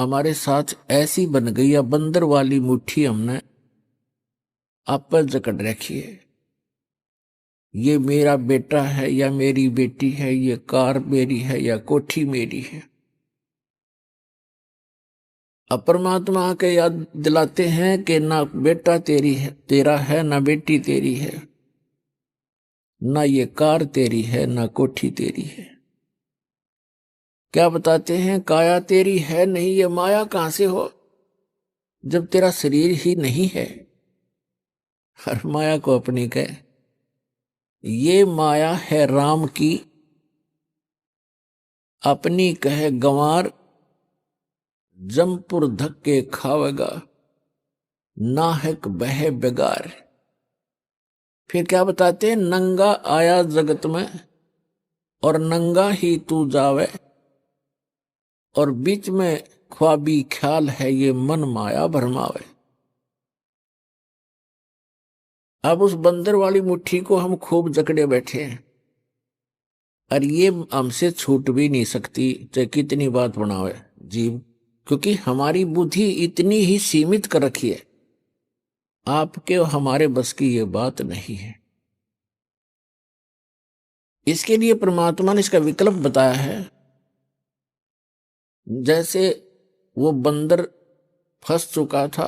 हमारे साथ ऐसी बन गई या बंदर वाली मुट्ठी हमने आप पर जकड़ रखी है। ये मेरा बेटा है या मेरी बेटी है, ये कार मेरी है या कोठी मेरी है। अब परमात्मा के याद दिलाते हैं कि ना बेटा तेरा है, ना बेटी तेरी है, ना ये कार तेरी है, ना कोठी तेरी है। क्या बताते हैं? काया तेरी है नहीं, ये माया कहां से हो जब तेरा शरीर ही नहीं है। हर माया को अपनी कहे, ये माया है राम की, अपनी कहे गंवार, जमपुर धक्के खावेगा, नाहक बहे बेगार। फिर क्या बताते हैं? नंगा आया जगत में और नंगा ही तू जावे, और बीच में ख्वाबी ख्याल है ये मन माया भरमावे। अब उस बंदर वाली मुट्ठी को हम खूब जकड़े बैठे हैं, और ये हमसे छूट भी नहीं सकती, चाहे कितनी बात बनावे जीव, क्योंकि हमारी बुद्धि इतनी ही सीमित कर रखी है। आपके और हमारे बस की ये बात नहीं है। इसके लिए परमात्मा ने इसका विकल्प बताया है। जैसे वो बंदर फंस चुका था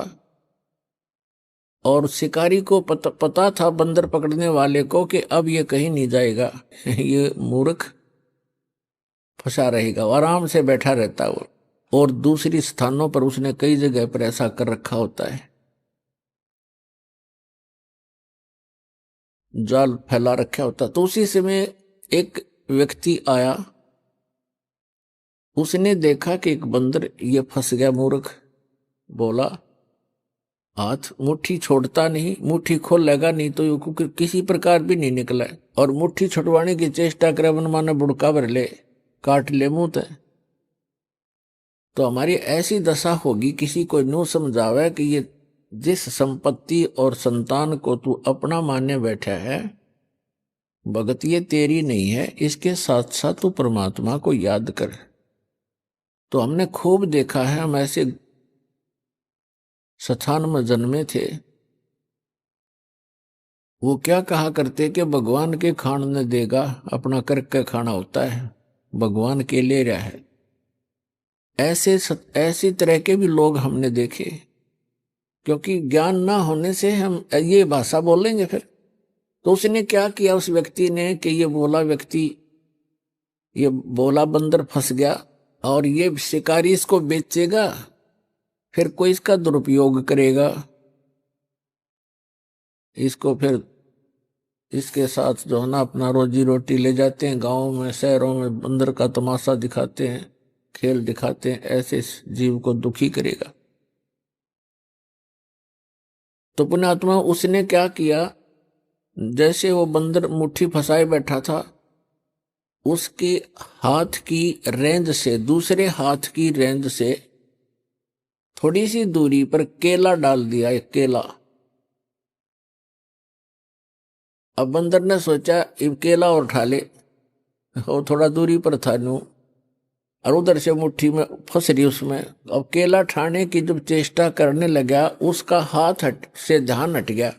और शिकारी को पता था, बंदर पकड़ने वाले को, कि अब ये कहीं नहीं जाएगा ये मूर्ख फंसा रहेगा, आराम से बैठा रहता है वो। और दूसरी स्थानों पर उसने कई जगह पर ऐसा कर रखा होता है, जाल फैला रखा होता। तो उसी समय एक व्यक्ति आया, उसने देखा कि एक बंदर ये फंस गया मूर्ख। बोला, हाथ मुट्ठी छोड़ता नहीं, मुट्ठी खोल लेगा नहीं तो ये किसी प्रकार भी नहीं निकला, और मुट्ठी छुड़वाने की चेष्टा करे, मन माने बुड़का भर ले, काट ले मुंह ते। तो हमारी ऐसी दशा होगी, किसी को न्यू समझावे कि ये जिस संपत्ति और संतान को तू अपना मानने बैठा है, भगत ये तेरी नहीं है, इसके साथ साथ तू परमात्मा को याद कर। तो हमने खूब देखा है, हम ऐसे स्थान में जन्मे थे, वो क्या कहा करते कि भगवान के खान ने देगा, अपना करके खाना होता है, भगवान के ले रहा है। ऐसी तरह के भी लोग हमने देखे, क्योंकि ज्ञान ना होने से हम ये भाषा बोलेंगे फिर। तो उसने क्या किया उस व्यक्ति ने कि ये बोला बंदर फंस गया, और ये शिकारी इसको बेचेगा, फिर कोई इसका दुरुपयोग करेगा, इसको फिर इसके साथ जो है ना अपना रोजी रोटी ले जाते हैं, गांवों में शहरों में बंदर का तमाशा दिखाते हैं, खेल दिखाते हैं, ऐसे इस जीव को दुखी करेगा। तो पुण्यात्मा उसने क्या किया, जैसे वो बंदर मुट्ठी फंसाए बैठा था, उसके हाथ की रेंज से, दूसरे हाथ की रेंज से थोड़ी सी दूरी पर केला डाल दिया, एक केला। अब बंदर ने सोचा ये केला और उठा ले, और थोड़ा दूरी पर था नू, और उधर से मुट्ठी में फंस रही उसमें। अब केला ठाने की जब चेष्टा करने लगा, उसका हाथ से ध्यान हट गया,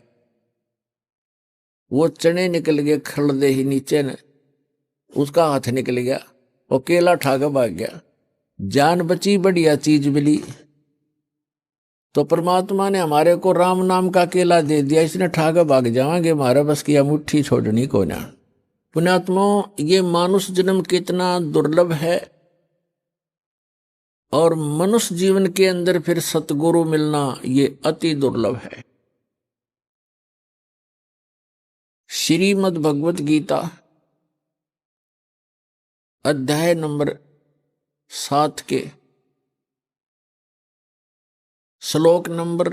वो चने निकल गए खड़दे ही नीचे ने, उसका हाथ निकल गया और केला ठाकर भाग गया। जान बची, बढ़िया चीज मिली। तो परमात्मा ने हमारे को राम नाम का केला दे दिया, इसने ठाकर भाग जाएंगे, हमारा बस किया मुट्ठी छोड़नी को ना। पुण्यात्मा, ये मानुष जन्म कितना दुर्लभ है, और मनुष्य जीवन के अंदर फिर सतगुरु मिलना ये अति दुर्लभ है। श्रीमद् भगवत गीता अध्याय नंबर 7 के श्लोक नंबर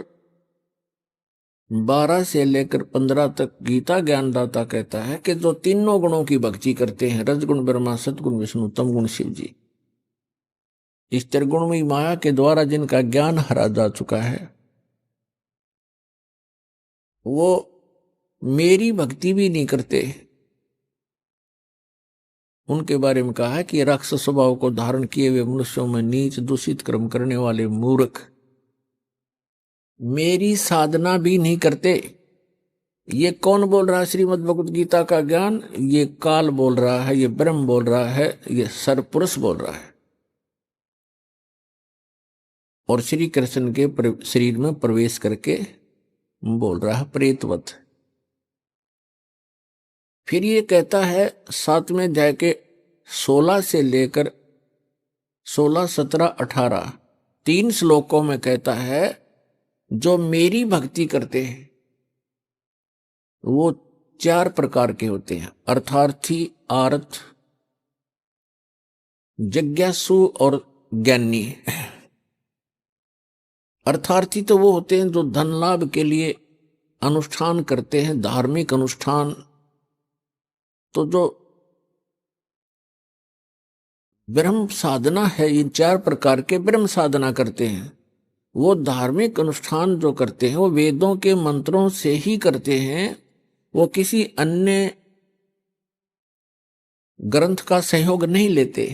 12 से लेकर 15 तक गीता ज्ञानदाता कहता है कि जो तीनों गुणों की भक्ति करते हैं, रजगुण ब्रह्मा, सतगुण विष्णु, तम गुण शिव जी, इस त्रिगुणमयी माया के द्वारा जिनका ज्ञान हरा जा चुका है, वो मेरी भक्ति भी नहीं करते, उनके बारे में कहा है कि राक्षस स्वभाव को धारण किए हुए मनुष्यों में नीच दूषित कर्म करने वाले मूर्ख मेरी साधना भी नहीं करते। ये कौन बोल रहा है? श्रीमद् भगवत गीता का ज्ञान ये काल बोल रहा है, ये ब्रह्म बोल रहा है, ये सरपुरुष बोल रहा है और श्री कृष्ण के शरीर में प्रवेश करके बोल रहा है प्रेतवत। फिर ये कहता है 7वें अध्याय के 16 से लेकर 16, 17, 18 3 श्लोकों में कहता है जो मेरी भक्ति करते हैं वो 4 प्रकार के होते हैं, अर्थार्थी, आर्थ, जिज्ञासु और ज्ञानी। अर्थार्थी तो वो होते हैं जो धन लाभ के लिए अनुष्ठान करते हैं, धार्मिक अनुष्ठान। तो जो ब्रह्म साधना है, इन 4 प्रकार के ब्रह्म साधना करते हैं, वो धार्मिक अनुष्ठान जो करते हैं वो वेदों के मंत्रों से ही करते हैं, वो किसी अन्य ग्रंथ का सहयोग नहीं लेते।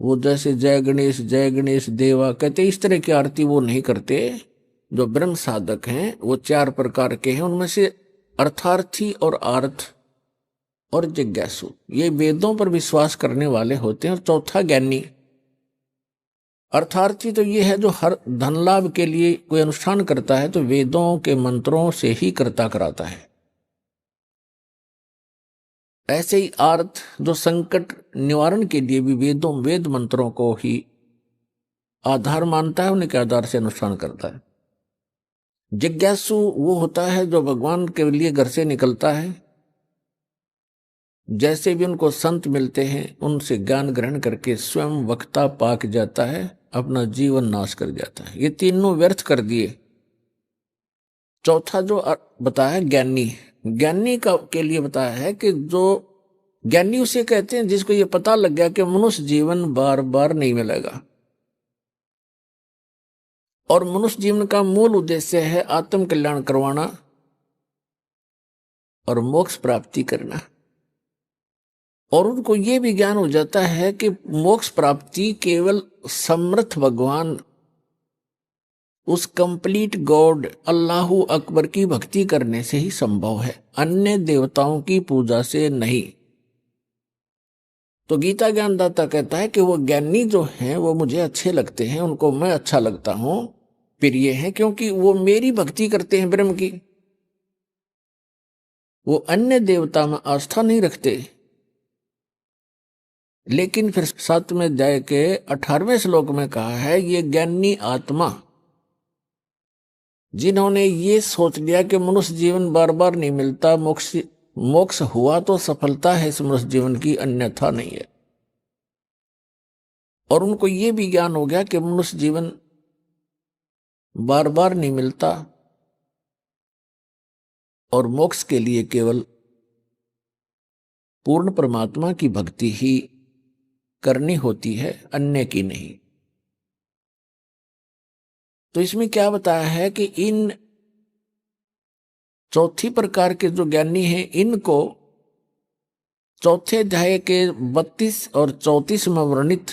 वो जैसे जय गणेश देवा कहते इस तरह की आरती वो नहीं करते। जो ब्रह्म साधक हैं वो 4 प्रकार के हैं, उनमें से अर्थार्थी और आर्थ और जिज्ञासु ये वेदों पर विश्वास करने वाले होते हैं। और चौथा ज्ञानी। अर्थार्थी तो ये है जो हर धन लाभ के लिए कोई अनुष्ठान करता है तो वेदों के मंत्रों से ही करता कराता है। ऐसे ही आर्थ जो संकट निवारण के लिए भी वेद मंत्रों को ही आधार मानता है, उन्हीं के आधार से अनुष्ठान करता है। जिज्ञासु वो होता है जो भगवान के लिए घर से निकलता है, जैसे भी उनको संत मिलते हैं उनसे ज्ञान ग्रहण करके स्वयं वक्ता पाक जाता है, अपना जीवन नाश कर जाता है। ये तीनों व्यर्थ कर दिए। चौथा जो बताया ज्ञानी, ज्ञानी का के लिए बताया है कि जो ज्ञानी उसे कहते हैं जिसको ये पता लग गया कि मनुष्य जीवन बार बार नहीं मिलेगा और मनुष्य जीवन का मूल उद्देश्य है आत्म कल्याण करवाना और मोक्ष प्राप्ति करना। और उनको ये भी ज्ञान हो जाता है कि मोक्ष प्राप्ति केवल समर्थ भगवान, उस कंप्लीट गॉड अल्लाहु अकबर की भक्ति करने से ही संभव है, अन्य देवताओं की पूजा से नहीं। तो गीता ज्ञानदाता कहता है कि वो ज्ञानी जो हैं वो मुझे अच्छे लगते हैं, उनको मैं अच्छा लगता हूं, प्रिय हैं, क्योंकि वो मेरी भक्ति करते हैं ब्रह्म की। वो अन्य देवता में आस्था नहीं रखते। लेकिन फिर 7वें अध्याय के 18वें श्लोक में कहा है ये ज्ञानी आत्मा जिन्होंने ये सोच लिया कि मनुष्य जीवन बार बार नहीं मिलता, मोक्ष हुआ तो सफलता है इस मनुष्य जीवन की, अन्यथा नहीं है। और उनको ये भी ज्ञान हो गया कि मनुष्य जीवन बार बार नहीं मिलता और मोक्ष के लिए केवल पूर्ण परमात्मा की भक्ति ही करनी होती है, अन्य की नहीं। तो इसमें क्या बताया है कि इन चौथी प्रकार के जो ज्ञानी हैं इनको चौथे अध्याय के 32 और 34 में वर्णित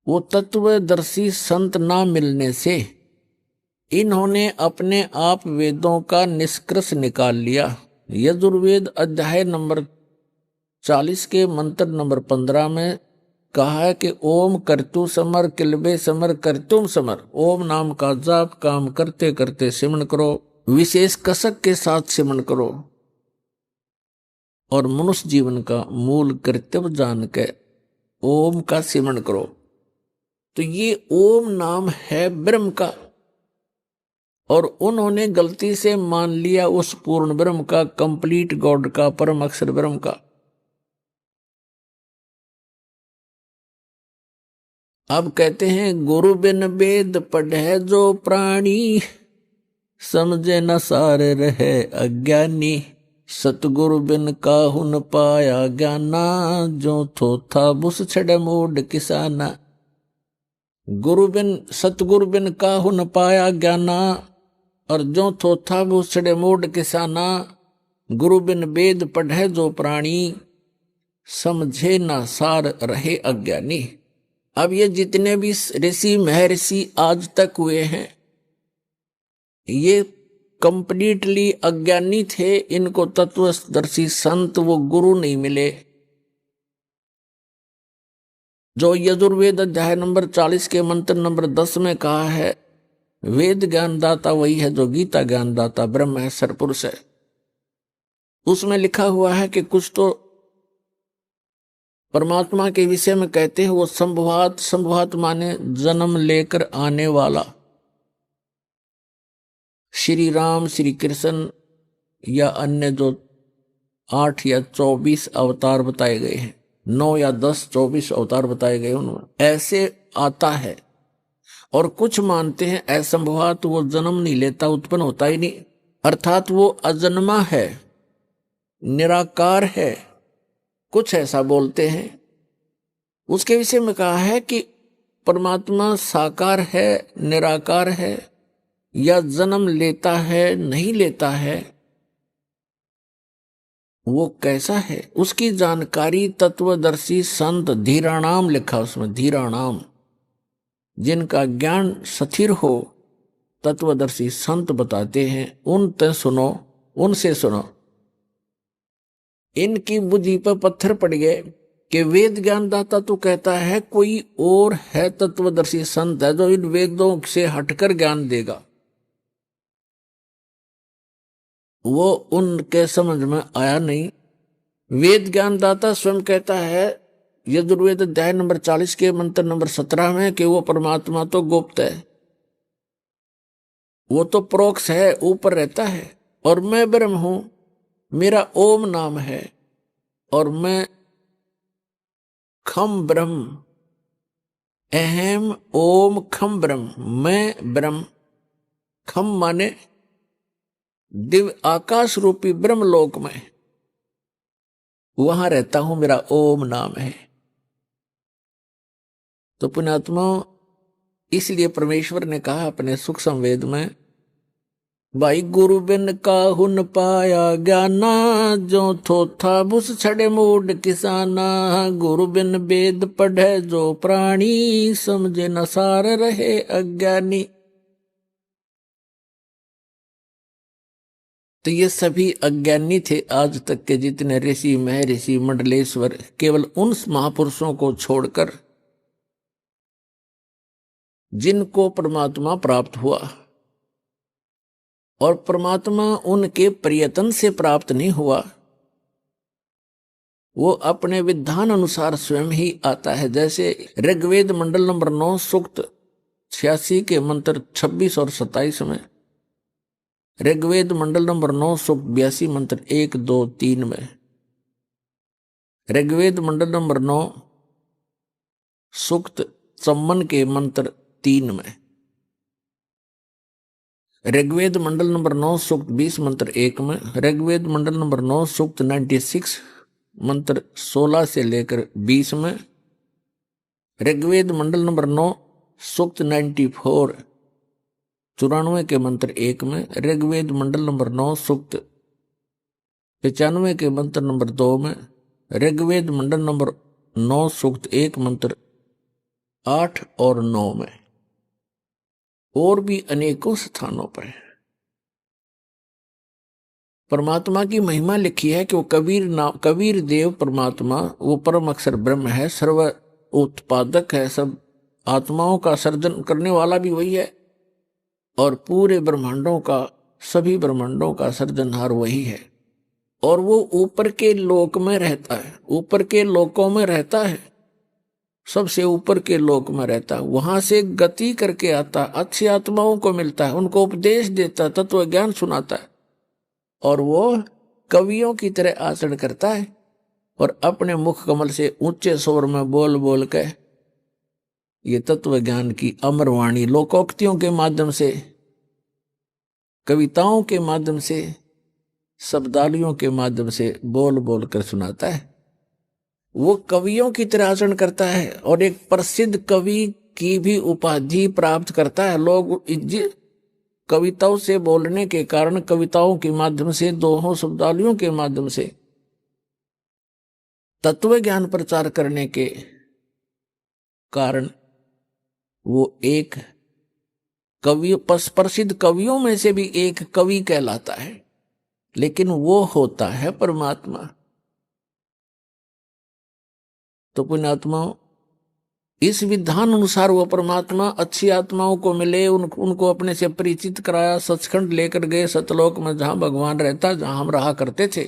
वो तत्वदर्शी संत ना मिलने से इन्होंने अपने आप वेदों का निष्कर्ष निकाल लिया। यजुर्वेद अध्याय नंबर 40 के मंत्र नंबर 15 में कहा है कि ओम करतु समर किलबे समर करतुम समर। ओम नाम का जाप काम करते करते सिमरण करो, विशेष कसक के साथ सिमरण करो और मनुष्य जीवन का मूल कर्तव्य जान के ओम का सिमरण करो। तो ये ओम नाम है ब्रह्म का और उन्होंने गलती से मान लिया उस पूर्ण ब्रह्म का, कंप्लीट गॉड का, परम अक्षर ब्रह्म का। अब कहते हैं गुरु बिन वेद पढ़े जो प्राणी, समझे न सार रहे अज्ञानी। सतगुरु बिन काहू न पाया ज्ञाना, जो थोथा बुस छड़े मूड किसाना। सतगुरु बिन काहू न पाया ज्ञाना और जो थोथा बुस छड़े मूड किसाना। गुरु बिन वेद पढ़े जो प्राणी, समझे ना सार रहे अज्ञानी। अब ये जितने भी ऋषि महर्षि आज तक हुए हैं, ये कंप्लीटली अज्ञानी थे। इनको तत्वदर्शी संत वो गुरु नहीं मिले। जो यजुर्वेद अध्याय नंबर 40 के मंत्र नंबर 10 में कहा है, वेद ज्ञानदाता वही है जो गीता ज्ञानदाता ब्रह्म है, सरपुरुष है। उसमें लिखा हुआ है कि कुछ तो परमात्मा के विषय में कहते हैं, वो संभवात, संभवात माने जन्म लेकर आने वाला। श्री राम, श्री कृष्ण या अन्य जो 8 या 24 अवतार बताए गए हैं, 9 या 10, 24 अवतार बताए गए, उनमें ऐसे आता है। और कुछ मानते हैं असंभवात, वो जन्म नहीं लेता, उत्पन्न होता ही नहीं, अर्थात वो अजन्मा है, निराकार है। कुछ ऐसा बोलते हैं। उसके विषय में कहा है कि परमात्मा साकार है, निराकार है, या जन्म लेता है, नहीं लेता है, वो कैसा है, उसकी जानकारी तत्वदर्शी संत धीराणाम लिखा उसमें, धीराणाम, जिनका ज्ञान स्थिर हो, तत्वदर्शी संत बताते हैं। उनसे सुनो, उनसे सुनो। इनकी बुद्धि पर पत्थर पड़ गए कि वेद ज्ञानदाता तो कहता है कोई और है, तत्वदर्शी संत है जो इन वेदों से हटकर ज्ञान देगा। वो उनके समझ में आया नहीं। वेद ज्ञानदाता स्वयं कहता है यजुर्वेद अध्याय नंबर 40 के मंत्र नंबर 17 में कि वो परमात्मा तो गुप्त है, वो तो प्रोक्ष है, ऊपर रहता है, और मैं ब्रह्म हूं, मेरा ओम नाम है, और मैं खम ब्रह्म, अहम ओम खम ब्रह्म, मैं ब्रह्म, खम माने दिव्य आकाश रूपी ब्रह्मलोक में, वहां रहता हूं, मेरा ओम नाम है। तो पुण्यात्मा, इसलिए परमेश्वर ने कहा अपने सूक्ष्म वेद में, भाई गुरु बिन काहू न पाया ज्ञाना, जो थोथा बुस छड़े मूड किसाना, गुरु बिन वेद पढ़े जो प्राणी, समझे न सार रहे अज्ञानी। तो ये सभी अज्ञानी थे आज तक के जितने ऋषि महर्षि मंडलेश्वर, केवल उन महापुरुषों को छोड़कर जिनको परमात्मा प्राप्त हुआ, और परमात्मा उनके प्रयत्न से प्राप्त नहीं हुआ, वो अपने विधान अनुसार स्वयं ही आता है। जैसे ऋग्वेद मंडल नंबर 9 सूक्त 86 के मंत्र 26 और 27 में, ऋग्वेद मंडल नंबर 9 सूक्त 82 मंत्र 1, 2, 3 में, ऋग्वेद मंडल नंबर 9 सूक्त 54 के मंत्र 3 में, ऋग्वेद मंडल नंबर 9 सूक्त 20 मंत्र 1 में, ऋग्वेद मंडल नंबर 9 सूक्त 96 मंत्र 16 से लेकर 20 में, ऋग्वेद मंडल नंबर 9 सूक्त 94 94 के मंत्र 1 में, ऋग्वेद मंडल नंबर 9 सूक्त 95 के मंत्र नंबर 2 में, ऋग्वेद मंडल नंबर 9 सूक्त 1 मंत्र 8 और 9 में, और भी अनेकों स्थानों पर परमात्मा की महिमा लिखी है कि वो कबीर देव परमात्मा, वो परम अक्षर ब्रह्म है, सर्व उत्पादक है, सब आत्माओं का सर्जन करने वाला भी वही है, और पूरे ब्रह्मांडों का, सभी ब्रह्मांडों का सर्जनहार वही है। और वो ऊपर के लोक में रहता है, ऊपर के लोकों में रहता है, सबसे ऊपर के लोक में रहता है, वहां से गति करके आता, अच्छी आत्माओं को मिलता है, उनको उपदेश देता, तत्व ज्ञान सुनाता है, और वो कवियों की तरह आचरण करता है, और अपने मुख कमल से ऊंचे स्वर में बोल बोल के ये तत्व ज्ञान की अमर वाणी लोकोक्तियों के माध्यम से, कविताओं के माध्यम से, शब्दावलियों के माध्यम से बोल बोल कर सुनाता है। वो कवियों की तरह आचरण करता है, और एक प्रसिद्ध कवि की भी उपाधि प्राप्त करता है। लोग कविताओं से बोलने के कारण, कविताओं के माध्यम से, दोहों शब्दावलियों के माध्यम से तत्व ज्ञान प्रचार करने के कारण वो एक कवि, प्रसिद्ध कवियों में से भी एक कवि कहलाता है, लेकिन वो होता है परमात्मा। तो पुण्यात्माओं, इस विधान अनुसार वो परमात्मा अच्छी आत्माओं को मिले, उनको अपने से परिचित कराया, सचखंड लेकर गए सतलोक में, जहां भगवान रहता, जहां हम रहा करते थे,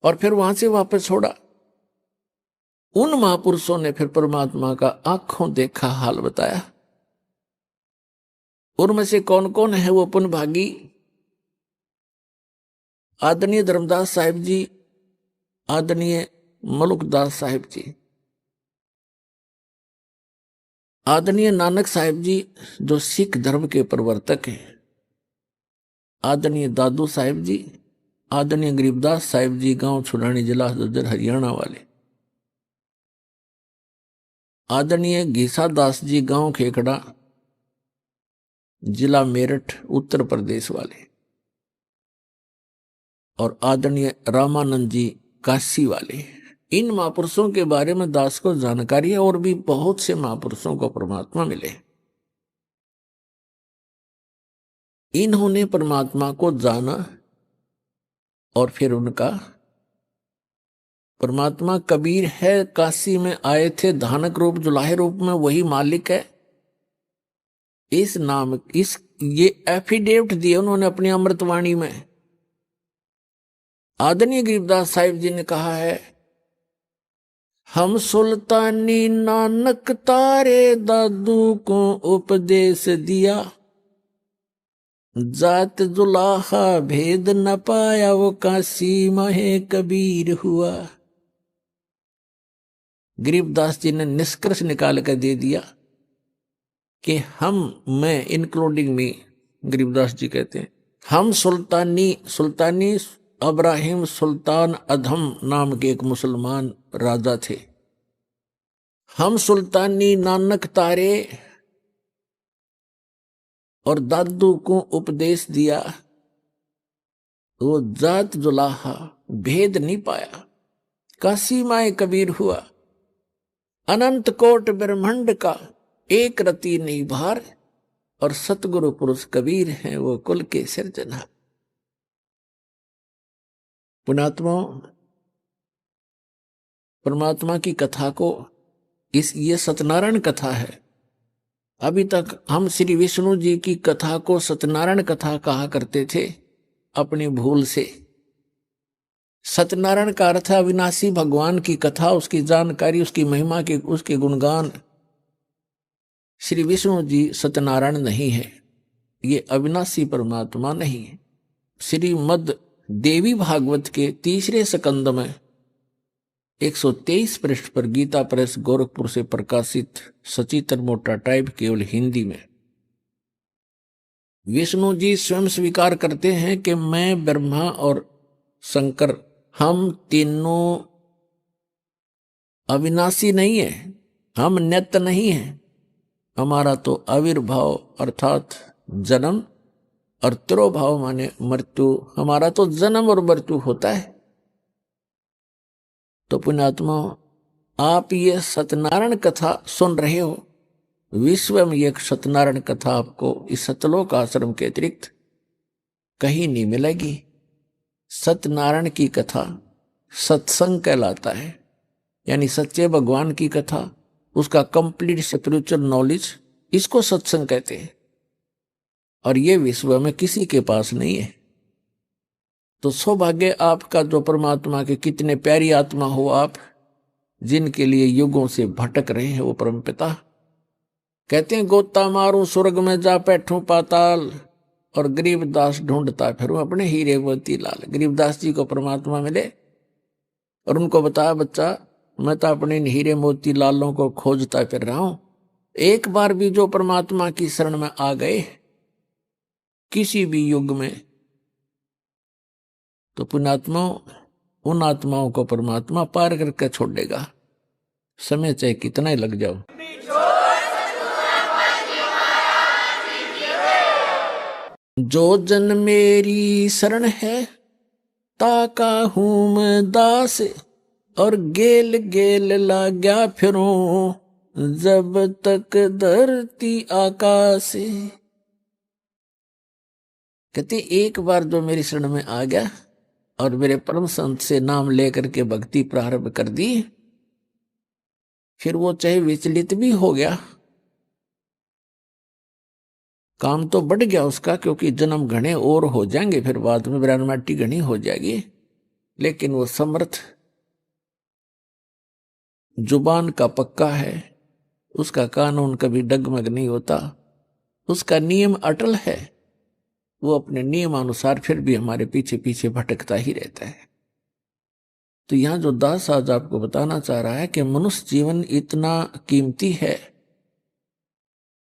और फिर वहां से वापस छोड़ा। उन महापुरुषों ने फिर परमात्मा का आंखों देखा हाल बताया। उनमें से कौन कौन है वो पुण्य भागी? आदरणीय धर्मदास साहिब जी, आदरणीय मलुकदास साहिब जी, आदरणीय नानक साहिब जी जो सिख धर्म के प्रवर्तक हैं, आदरणीय दादू साहिब जी, आदरणीय गरीबदास साहिब जी, गांव छुड़ानी, जिला झज्जर, हरियाणा वाले, आदरणीय घीसा दास जी, गांव खेखड़ा, जिला मेरठ, उत्तर प्रदेश वाले, और आदरणीय रामानंद जी, काशी वाले। इन महापुरुषों के बारे में दास को जानकारी है, और भी बहुत से महापुरुषों को परमात्मा मिले। इन्होंने परमात्मा को जाना, और फिर उनका परमात्मा कबीर है, काशी में आए थे धानक रूप, जुलाहे रूप में, वही मालिक है। इस नाम, ये एफिडेविट दिए उन्होंने अपनी अमृतवाणी में। आदरणीय गरीबदास साहिब जी ने कहा है, हम सुल्तानी नानक तारे दादू को उपदेश दिया, जात जुलाहा भेद न पाया, वो काशी महे कबीर हुआ। गरीबदास जी ने निष्कर्ष निकाल कर दे दिया कि मैं इंक्लूडिंग मी, गरीबदास जी कहते हैं, हम सुल्तानी अब्राहिम सुल्तान अधम नाम के एक मुसलमान राजा थे। हम सुल्तानी नानक तारे और दादू को उपदेश दिया, वो जात जुलाहा भेद नहीं पाया, काशी माए कबीर हुआ। अनंत कोट ब्रह्मांड का एक रति नहीं भार, और सतगुरु पुरुष कबीर हैं, वो कुल के सिरजनहार। पुण्यात्माओं, परमात्मा की कथा को ये सत्यनारायण कथा है। अभी तक हम श्री विष्णु जी की कथा को सत्यनारायण कथा कहा करते थे, अपनी भूल से। सत्यनारायण का अर्थ है अविनाशी भगवान की कथा, उसकी जानकारी, उसकी महिमा के, उसके गुणगान। श्री विष्णु जी सत्यनारायण नहीं है, ये अविनाशी परमात्मा नहीं है। श्रीमद् देवी भागवत के तीसरे स्कंद में 123 पृष्ठ पर गीता प्रेस गोरखपुर से प्रकाशित सचित्र मोटा टाइप केवल हिंदी में विष्णु जी स्वयं स्वीकार करते हैं कि मैं, ब्रह्मा और शंकर, हम तीनों अविनाशी नहीं है, हम नित्य नहीं है। हमारा तो आविर्भाव अर्थात जन्म और तिरोभाव माने मृत्यु, हमारा तो जन्म और मृत्यु होता है। तो पुण्यात्मा, आप ये सत्यनारायण कथा सुन रहे हो, विश्व में एक सत्यनारायण कथा आपको इस सतलोक आश्रम के अतिरिक्त कहीं नहीं मिलेगी। सत्यनारायण की कथा सत्संग कहलाता है, यानी सच्चे भगवान की कथा, उसका कंप्लीट स्पिरिचुअल नॉलेज, इसको सत्संग कहते हैं। और ये विश्व में किसी के पास नहीं है। तो सौभाग्य आपका जो परमात्मा के कितने प्यारी आत्मा हो आप, जिनके लिए युगों से भटक रहे हैं वो परमपिता। कहते हैं गोता मारूं स्वर्ग में जा बैठूं पाताल, और गरीबदास ढूंढता फिरूं अपने हीरे मोती लाल। गरीबदास जी को परमात्मा मिले और उनको बताया, बच्चा मैं तो अपने हीरे मोती लालों को खोजता फिर रहा हूं। एक बार भी जो परमात्मा की शरण में आ गए किसी भी युग में, तो पुण्यात्माओं, उन आत्माओं को परमात्मा पार करके छोड़ देगा, समय चाहे कितना ही लग जाओ। जो जन मेरी शरण है ताका हूं मैं दास, और गेल गेल लाग्या फिरूं जब तक धरती आकाश। कहते एक बार जो मेरी शरण में आ गया और मेरे परम संत से नाम लेकर के भक्ति प्रारंभ कर दी, फिर वो चाहे विचलित भी हो गया, काम तो बढ़ गया उसका, क्योंकि जन्म घने और हो जाएंगे, फिर बाद में ब्रह्माटी घनी हो जाएगी, लेकिन वो समर्थ जुबान का पक्का है, उसका कानून कभी डगमग नहीं होता, उसका नियम अटल है, वो अपने नियमानुसार फिर भी हमारे पीछे पीछे भटकता ही रहता है। तो यहां जो दास आज आपको बताना चाह रहा है कि मनुष्य जीवन इतना कीमती है।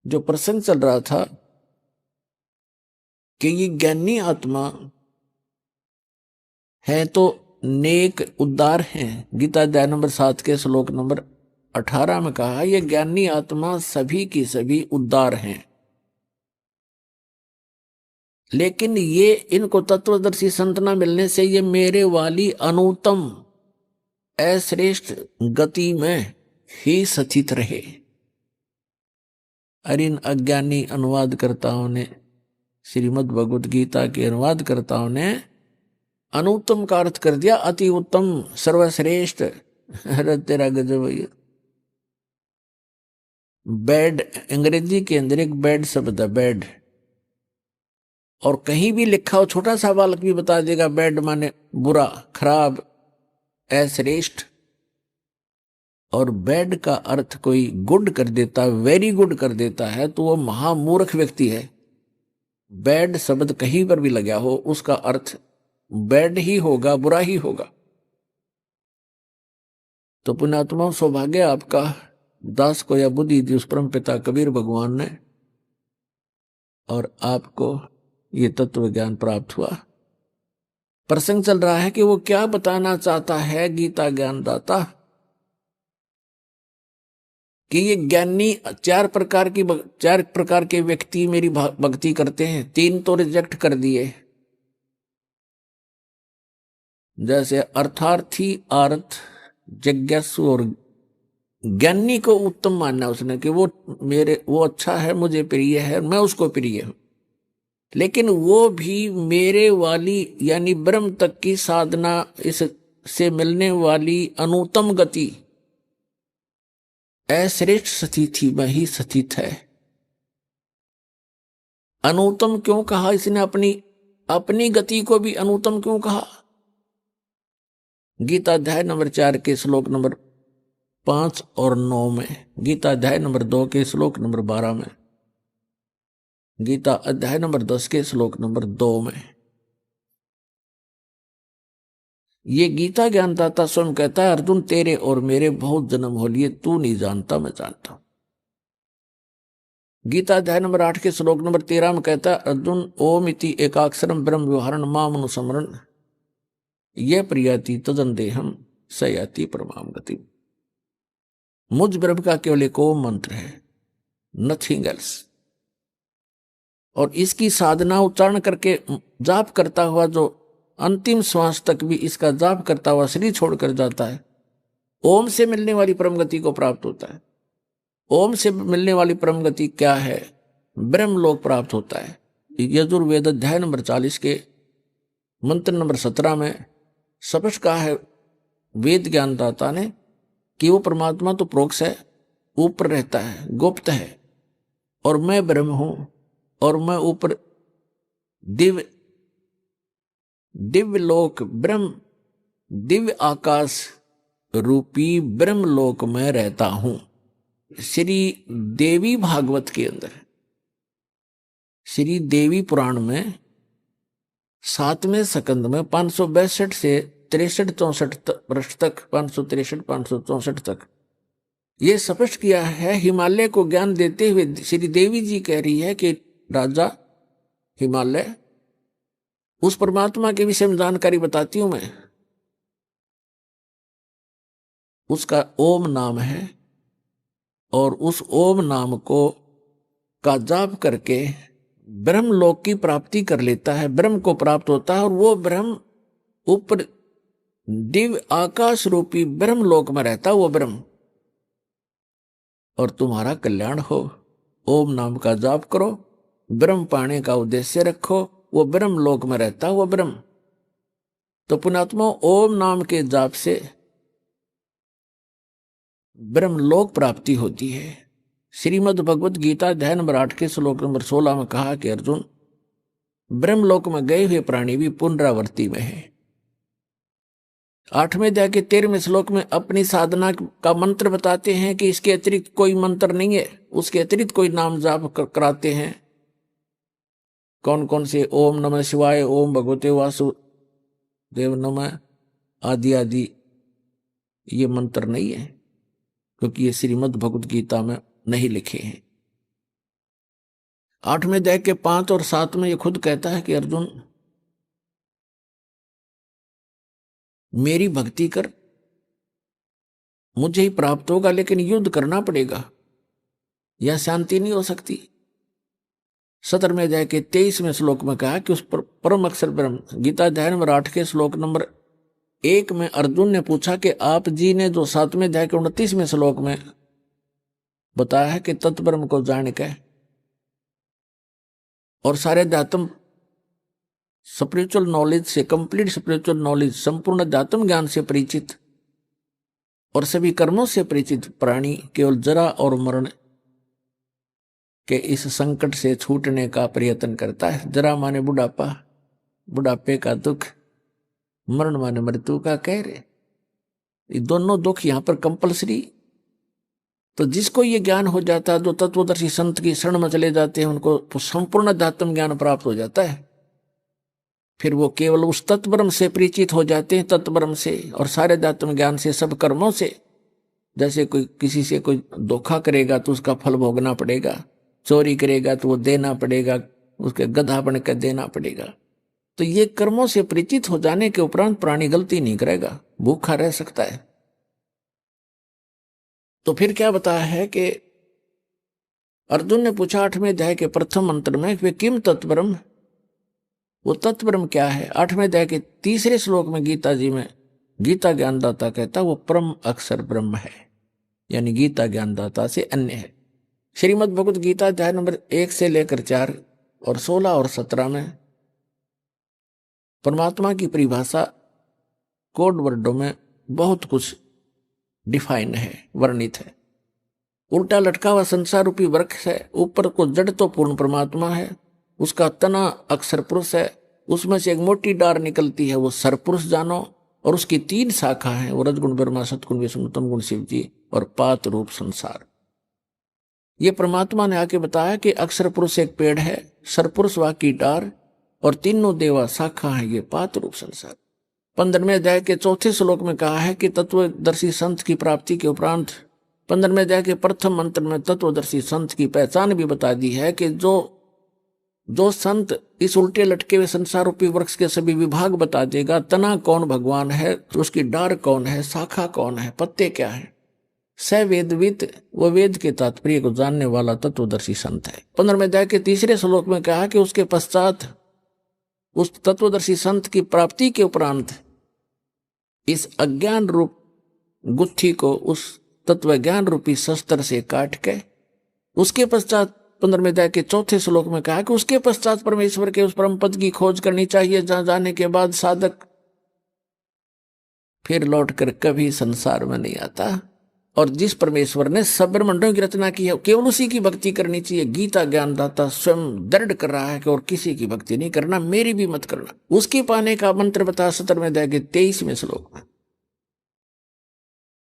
जो प्रसंग चल रहा था कि ये ज्ञानी आत्मा है तो नेक उद्धार हैं। गीता अध्याय नंबर 7 के श्लोक नंबर 18 में कहा, ये ज्ञानी आत्मा सभी की सभी उद्धार हैं, लेकिन ये इनको तत्वदर्शी संत न मिलने से ये मेरे वाली अनुत्तम अश्रेष्ठ गति में ही स्थित रहे। और इन अज्ञानी अनुवादकर्ताओं ने, श्रीमद् भगवद गीता के अनुवादकर्ताओं ने अनुत्तम का अर्थ कर दिया अति उत्तम, सर्वश्रेष्ठ। अरे तेरा गजब है। बैड, अंग्रेजी के अंदर एक बैड शब्द है, बैड, और कहीं भी लिखा हो, छोटा सा बालक भी बता देगा बैड माने बुरा, खराब, अश्रेष्ठ। और बैड का अर्थ कोई गुड कर देता, वेरी गुड कर देता है, तो वो महामूर्ख व्यक्ति है। बैड शब्द कहीं पर भी लगा हो, उसका अर्थ बैड ही होगा, बुरा ही होगा। तो पुण्यात्मा, सौभाग्य आपका, दास को यह बुद्धि दी उस परम पिता कबीर भगवान ने, और आपको ये तत्व ज्ञान प्राप्त हुआ। प्रसंग चल रहा है कि वो क्या बताना चाहता है गीता ज्ञानदाता, कि ये ज्ञानी चार प्रकार के व्यक्ति मेरी भक्ति करते हैं, 3 तो रिजेक्ट कर दिए। जैसे अर्थार्थी, आर्थ, जिज्ञासु और ज्ञानी को उत्तम मानना उसने, कि वो अच्छा है, मुझे प्रिय है, मैं उसको प्रिय हूं। लेकिन वो भी मेरे वाली यानी ब्रह्म तक की साधना, इससे मिलने वाली अनुत्तम गति, अश्रेष्ठ स्थिति में ही स्थित है। अनुत्तम क्यों कहा इसने? अपनी गति को भी अनुत्तम क्यों कहा? गीता अध्याय नंबर 4 के श्लोक नंबर 5 और 9 में, गीता अध्याय नंबर 2 के श्लोक नंबर 12 में, गीता अध्याय नंबर 10 के श्लोक नंबर 2 में, ये गीता ज्ञानदाता स्वयं कहता है, अर्जुन तेरे और मेरे बहुत जन्म हो लिए, तू नहीं जानता, मैं जानता हूं। गीता अध्याय नंबर 8 के श्लोक नंबर 13 में कहता है, अर्जुन ओम इति एकाक्षरम ब्रह्म व्यवहारण माम अनुस्मरण ये प्रियाति तदन देहम सयाति परमाम गति। मुझ ब्रह्म का केवल एक ओम मंत्र है, नथिंग एल्स। और इसकी साधना उच्चारण करके जाप करता हुआ जो अंतिम श्वास तक भी इसका जाप करता हुआ शरीर छोड़कर जाता है, ओम से मिलने वाली परम गति को प्राप्त होता है। ओम से मिलने वाली परम गति क्या है? ब्रह्म लोक प्राप्त होता है। यजुर्वेद अध्याय नंबर 40 के मंत्र नंबर 17 में स्पष्ट कहा है वेद ज्ञानदाता ने कि वो परमात्मा तो प्रोक्ष है, ऊपर रहता है, गुप्त है, और मैं ब्रह्म हूं, और मैं ऊपर दिव्य लोक ब्रह्म, दिव्य आकाश रूपी ब्रह्म लोक में रहता हूं। श्री देवी भागवत के अंदर, श्री देवी पुराण में 7वें स्कंद में 562 से 63-64 पृष्ठ तक, 563-564 तक ये स्पष्ट किया है। हिमालय को ज्ञान देते हुए श्री देवी जी कह रही है कि राजा हिमालय, उस परमात्मा के विषय में जानकारी बताती हूं मैं, उसका ओम नाम है, और उस ओम नाम को का जाप करके ब्रह्म लोक की प्राप्ति कर लेता है, ब्रह्म को प्राप्त होता है, और वो ब्रह्म ऊपर दिव्य आकाश रूपी ब्रह्म लोक में रहता वो ब्रह्म। और तुम्हारा कल्याण हो। ओम नाम का जाप करो, ब्रह्म पाने का उद्देश्य रखो, वो ब्रह्म लोक में रहता वो ब्रह्म। तो पुण्यात्मा, ओम नाम के जाप से ब्रह्म लोक प्राप्ति होती है। श्रीमद् भगवत गीता अध्याय नंबर 8 के श्लोक नंबर 16 में कहा कि अर्जुन, ब्रह्मलोक में गए हुए प्राणी भी पुनरावृत्ति में है। 8वें अध्याय के 13वें श्लोक में अपनी साधना का मंत्र बताते हैं कि इसके अतिरिक्त कोई मंत्र नहीं है, उसके अतिरिक्त कोई नाम जाप कराते हैं। कौन कौन से? ओम नमः शिवाय, ओम भगवते वासुदेव नमः आदि आदि ये मंत्र नहीं है, क्योंकि ये श्रीमद् भगवत गीता में नहीं लिखे हैं। 8वें अध्याय के 5 और 7 में ये खुद कहता है कि अर्जुन, मेरी भक्ति कर, मुझे ही प्राप्त होगा, लेकिन युद्ध करना पड़ेगा, यह शांति नहीं हो सकती। 17वें अध्याय के 23वें श्लोक में कहा कि उस परम अक्षर ब्रह्म, गीता अध्याय नंबर 8 के श्लोक नंबर 1 में अर्जुन ने पूछा कि आप जी ने जो 7वें अध्याय के 29वें श्लोक में बताया है कि तत्ब्रह्म को जान के और सारे अध्यात्म स्पिरिचुअल नॉलेज से, कंप्लीट स्पिरिचुअल नॉलेज, संपूर्ण अध्यात्म ज्ञान से परिचित और सभी कर्मों से परिचित प्राणी केवल जरा और मरण के इस संकट से छूटने का प्रयत्न करता है। जरा माने बुढ़ापा, बुढ़ापे का दुख, मरण माने मृत्यु का कहर। ये दोनों दुख यहां पर कंपलसरी। तो जिसको ये ज्ञान हो जाता है, जो तत्वदर्शी संत की शरण में चले जाते हैं, उनको संपूर्ण अध्यात्म ज्ञान प्राप्त हो जाता है। फिर वो केवल उस तत्ब्रह्म से परिचित हो जाते हैं, तत्ब्रह्म से और सारे अध्यात्म ज्ञान से, सब कर्मों से। जैसे कोई किसी से कोई धोखा करेगा तो उसका फल भोगना पड़ेगा, चोरी करेगा तो वो देना पड़ेगा, उसके गधा बनकर देना पड़ेगा। तो ये कर्मों से परिचित हो जाने के उपरांत प्राणी गलती नहीं करेगा, भूखा रह सकता है। तो फिर क्या बताया है कि अर्जुन ने पूछा 8वें अध्याय के प्रथम मंत्र में, वे किम तत्ब्रह्म, वो तत्ब्रह्म क्या है? 8वें अध्याय के 3 श्लोक में गीता जी में गीता ज्ञानदाता कहता वो परम अक्षर ब्रह्म है, यानी गीता ज्ञानदाता से अन्य है। श्रीमद् भगवत गीता अध्याय नंबर 1 से लेकर 4 और 16 और 17 में परमात्मा की परिभाषा कोड वर्डों में बहुत कुछ डिफाइन है, वर्णित है। उल्टा लटका हुआ संसार रूपी वृक्ष है, ऊपर को जड़ तो पूर्ण परमात्मा है, उसका तना अक्षर पुरुष है, उसमें से एक मोटी डार निकलती है, वो सरपुरुष जानो, और उसकी 3 शाखा है, वो रजगुण ब्रह्मा, सतगुण विष्णु, तमगुण शिव जी और पात रूप संसार। ये परमात्मा ने आके बताया कि अक्षर पुरुष एक पेड़ है, सरपुरुष वा की डार और तीनों देवा शाखा है, ये पात रूप संसार। 15वें अध्याय के 4 श्लोक में कहा है कि तत्वदर्शी संत की प्राप्ति के उपरांत 15वें अध्याय के प्रथम मंत्र में तत्वदर्शी संत की पहचान भी बता दी है कि जो संत इस उल्टे लटके हुए संसार रूपी वृक्ष के सभी विभाग बता देगा, तना कौन भगवान है, तो उसकी डार कौन है, शाखा कौन है, पत्ते क्या है, स वेदवित, वो वेद के तात्पर्य को जानने वाला तत्वदर्शी संत है। 15वें अध्याय के 3 श्लोक में कहा कि उसके पश्चात उस तत्वदर्शी संत की प्राप्ति के उपरांत इस अज्ञान रूप गुत्थी को उस तत्व ज्ञान रूपी शस्त्र से काट के, उसके पश्चात 15वें अध्याय के 4 श्लोक में कहा कि उसके पश्चात परमेश्वर के उस परम पद की खोज करनी चाहिए, जहां जाने के बाद साधक फिर लौटकर कभी संसार में नहीं आता। और जिस परमेश्वर ने सब ब्रह्मांडों की रचना की है, केवल उसी की भक्ति करनी चाहिए। गीता ज्ञानदाता स्वयं दृढ़ कर रहा है कि और किसी की भक्ति नहीं करना, मेरी भी मत करना। उसके पाने का मंत्र बता 17वें अध्याय के 23वें श्लोक में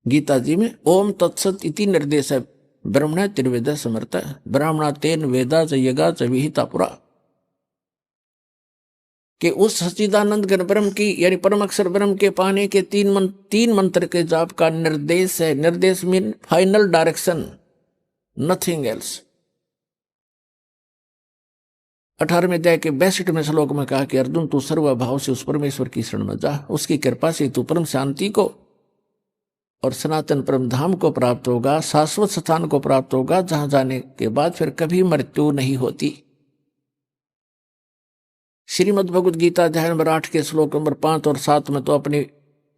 गीता जी में, ओम तत्सत इति निर्देश है ब्रह्मण त्रिवेद समर्थ ब्राह्मणा तेन वेदा च यगा च विहिता पुरा, कि उस सच्चिदानंद घन ब्रह्म की यानी परम अक्षर ब्रह्म के पाने के 3 मंत्र के जाप का निर्देश है। निर्देश mean final direction, nothing else. 18वें अध्याय के 62वें श्लोक में कहा कि अर्जुन तू सर्वभाव से उस परमेश्वर की शरण में जा, उसकी कृपा से तू परम शांति को और सनातन परम धाम को प्राप्त होगा, शाश्वत स्थान को प्राप्त होगा, जहां जाने के बाद फिर कभी मृत्यु नहीं होती। श्रीमद् भगवद गीता अध्याय नंबर 8 के श्लोक नंबर 5 और 7 में तो अपनी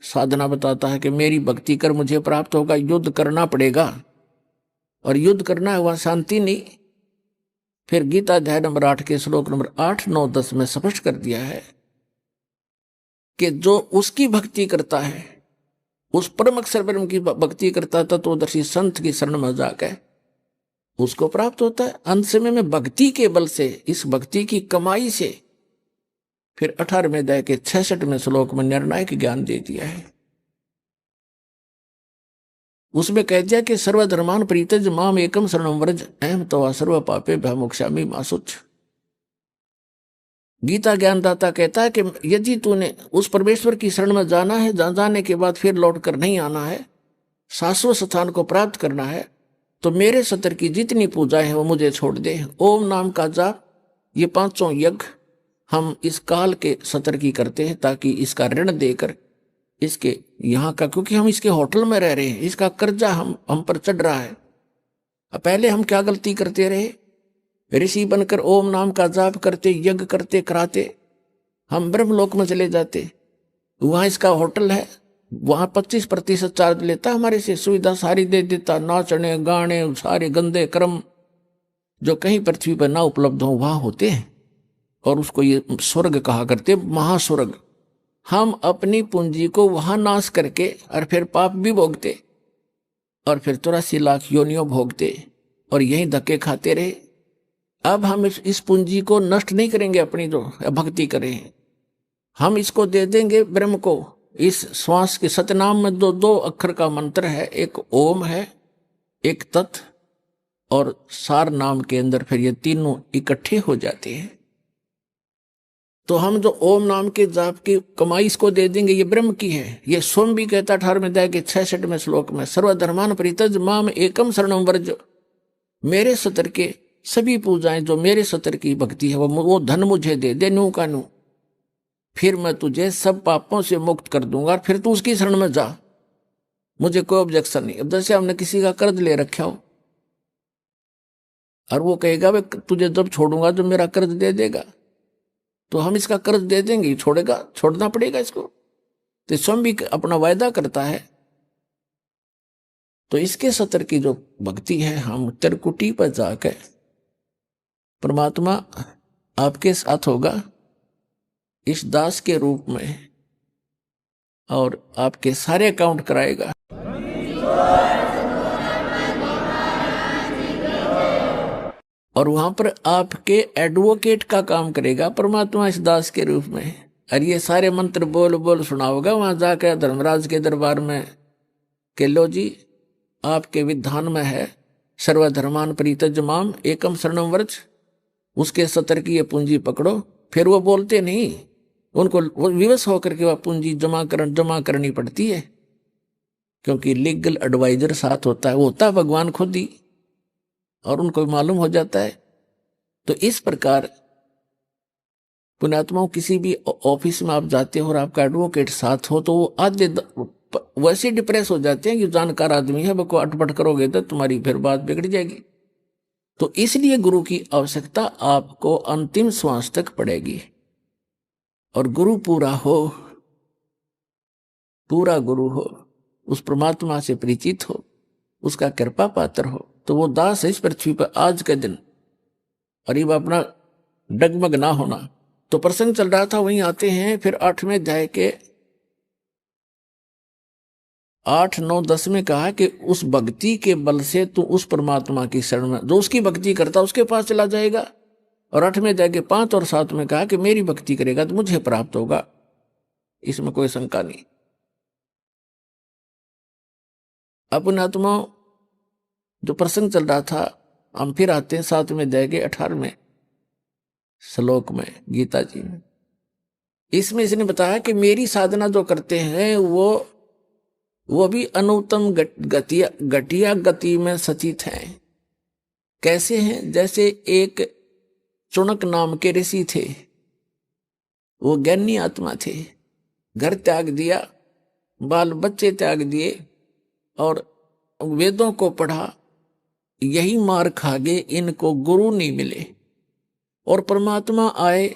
साधना बताता है कि मेरी भक्ति कर मुझे प्राप्त होगा, युद्ध करना पड़ेगा, और युद्ध करना है वह शांति नहीं। फिर गीता अध्याय नंबर 8 के श्लोक नंबर 8, 9, 10 में स्पष्ट कर दिया है कि जो उसकी भक्ति करता है, उस परम अक्षर ब्रह्म की भक्ति करता था, तो दर्शी संत की शरण में जाकर उसको प्राप्त होता है। अंत समय में भक्ति के बल से, इस भक्ति की कमाई से फिर 18वें अध्याय के 66वें श्लोक में निर्णायक ज्ञान दे दिया है। उसमें कह दिया कि सर्वधर्मान परित्यज माम एकम शरणम व्रज अहम तवा सर्व पापे भयमुक्षामि मा शुच। गीता ज्ञानदाता कहता है कि यदि तूने उस परमेश्वर की शरण में जाना है, जाने के बाद फिर लौट कर नहीं आना है, शाश्वत स्थान को प्राप्त करना है, तो मेरे सतर की जितनी पूजाएं हैं वो मुझे छोड़ दे। ओम नाम का जाप, ये 5 यज्ञ हम इस काल के सतर की करते हैं, ताकि इसका ऋण देकर इसके यहाँ का, क्योंकि हम इसके होटल में रह रहे हैं, इसका कर्जा हम पर चढ़ रहा है। पहले हम क्या गलती करते रहे, ऋषि बनकर ओम नाम का जाप करते, यज्ञ करते कराते हम ब्रह्मलोक में चले जाते। वहां इसका होटल है, वहां 25% चार्ज लेता, हमारे से सुविधा सारी दे देता, नाचने गाने सारे गंदे कर्म जो कहीं पृथ्वी पर ना उपलब्ध हो वहां होते हैं, और उसको ये स्वर्ग कहा करते, महास्वर्ग। हम अपनी पूंजी को वहां नाश करके और फिर पाप भी भोगते, और फिर 83 लाख योनियों भोगते, और यही धक्के खाते रहे। अब हम इस पूंजी को नष्ट नहीं करेंगे, अपनी जो भक्ति करें, हम इसको दे देंगे ब्रह्म को। इस श्वास के सतनाम में दो अक्षर का मंत्र है, एक ओम है, एक तत्, और सार नाम के अंदर फिर ये तीनों इकट्ठे हो जाते हैं। तो हम जो ओम नाम के जाप की कमाई इसको दे देंगे, ये ब्रह्म की है। ये स्वयं भी कहता 18वें अध्याय के 66वें श्लोक में, सर्वधर्मान परित्यज माम एकम शरणम व्रज। मेरे सतर के सभी पूजाएं, जो मेरे सतर की भक्ति है, वो धन मुझे दे दे, नू का नू, फिर मैं तुझे सब पापों से मुक्त कर दूंगा, और फिर तू उसकी शरण में जा, मुझे कोई ऑब्जेक्शन नहीं। अब जैसे हमने किसी का कर्ज ले रखा हो, और वो कहेगा वे तुझे जब छोड़ूंगा जो मेरा कर्ज दे देगा, तो हम इसका कर्ज दे देंगे, छोड़ेगा, छोड़ना पड़ेगा इसको। तो स्वयं भी अपना वायदा करता है। तो इसके सतर की जो भक्ति है, हम त्रिकुटी पर जाकर परमात्मा आपके साथ होगा इस दास के रूप में, और आपके सारे अकाउंट कराएगा। और वहां पर आपके एडवोकेट का काम करेगा परमात्मा इस दास के रूप में। और ये सारे मंत्र बोल बोल सुनाओगा वहां जाकर धर्मराज के दरबार में, के लो जी आपके विधान में है सर्वधर्मान परित्यज माम एकम शरणम व्रज, उसके सतर की ये पूंजी पकड़ो। फिर वो बोलते नहीं, उनको विवश होकर के वह पूंजी जमा करनी पड़ती है, क्योंकि लीगल एडवाइजर साथ होता है, वो होता है भगवान खुद ही, और उनको मालूम हो जाता है। तो इस प्रकार पुण्यात्माओं, किसी भी ऑफिस में आप जाते हो और आपका एडवोकेट साथ हो, तो वो आधे वैसे डिप्रेस हो जाते हैं कि जानकार आदमी है, वो अटपट करोगे तो तुम्हारी फिर बात बिगड़ जाएगी। तो इसलिए गुरु की आवश्यकता आपको अंतिम श्वास तक पड़ेगी। और गुरु पूरा हो, पूरा गुरु हो, उस परमात्मा से परिचित हो, उसका कृपा पात्र हो, तो वो दास है इस पृथ्वी पर आज के दिन। और ये अपना डगमग ना होना। तो प्रसंग चल रहा था, वहीं आते हैं फिर 8वें अध्याय के 8, 9, 10 में कहा कि उस भक्ति के बल से तू उस परमात्मा की शरण में, जो उसकी भक्ति करता उसके पास चला जाएगा। और 8वें अध्याय के 5 और 7 में कहा कि मेरी भक्ति करेगा तो मुझे प्राप्त होगा, इसमें कोई शंका नहीं। अपने आत्मा जो प्रसंग चल रहा था, हम फिर आते हैं 7वें अध्याय के 18वें श्लोक में गीता जी में। इसमें इसने बताया कि मेरी साधना जो करते हैं वो भी अनुत्तम घटिया गति में सचित हैं। कैसे हैं? जैसे एक चुनक नाम के ऋषि थे, वो ज्ञानी आत्मा थे, घर त्याग दिया, बाल बच्चे त्याग दिए और वेदों को पढ़ा, यही मार खा गए, इनको गुरु नहीं मिले। और परमात्मा आए,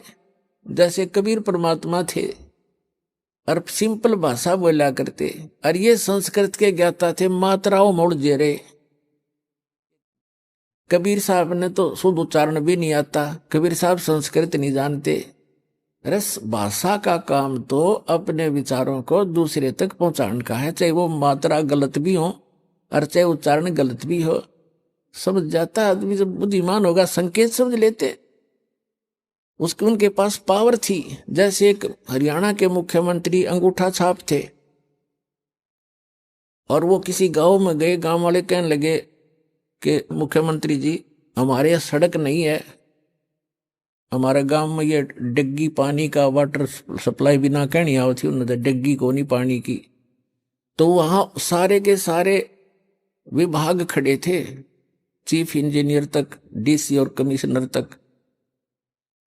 जैसे कबीर परमात्मा थे और सिंपल भाषा बोला करते, और ये संस्कृत के ज्ञाता थे, मात्राओं मोड़ जे रहे। कबीर साहब ने तो शुद्ध उच्चारण भी नहीं आता, कबीर साहब संस्कृत नहीं जानते। रस भाषा का काम तो अपने विचारों को दूसरे तक पहुंचाने का है, चाहे वो मात्रा गलत भी हो और चाहे उच्चारण गलत भी हो। समझ जाता आदमी, जब बुद्धिमान होगा संकेत समझ लेते। उसके उनके पास पावर थी। जैसे एक हरियाणा के मुख्यमंत्री अंगूठा छाप थे, और वो किसी गांव में गए, गांव वाले कहने लगे कि मुख्यमंत्री जी हमारे यहाँ सड़क नहीं है, हमारे गांव में ये डिग्गी पानी का वाटर सप्लाई बिना कहनी आवत थी उन्होंने, डिग्गी को नहीं पानी की। तो वहां सारे के सारे विभाग खड़े थे, चीफ इंजीनियर तक, डीसी और कमिश्नर तक।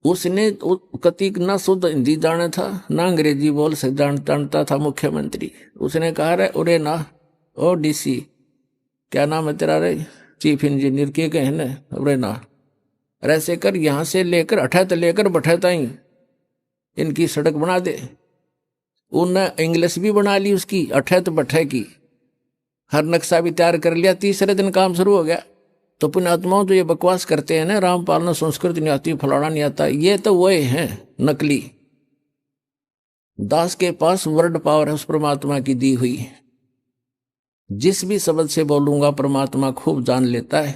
उसने कतीक ना शुद्ध हिंदी जाना था ना अंग्रेजी बोल से जानता था मुख्यमंत्री। उसने कहा रे उरे ना, ओ डीसी क्या नाम है तेरा रे, चीफ इंजीनियर के कहने, उरे ना ऐसे कर, यहां से लेकर अठैत लेकर बठैत आई इनकी सड़क बना दे। उनने इंग्लिश भी बना ली उसकी, अठैत बठै की, हर नक्शा भी तैयार कर लिया। तीसरे दिन काम शुरू हो गया। तो पुण्यात्माओं तो ये बकवास करते हैं ना, रामपाल ने संस्कृत नहीं आती, फलाना नहीं आता, ये तो वही हैं नकली। दास के पास वर्ड पावर है उस परमात्मा की दी हुई। जिस भी शब्द से बोलूंगा परमात्मा खूब जान लेता है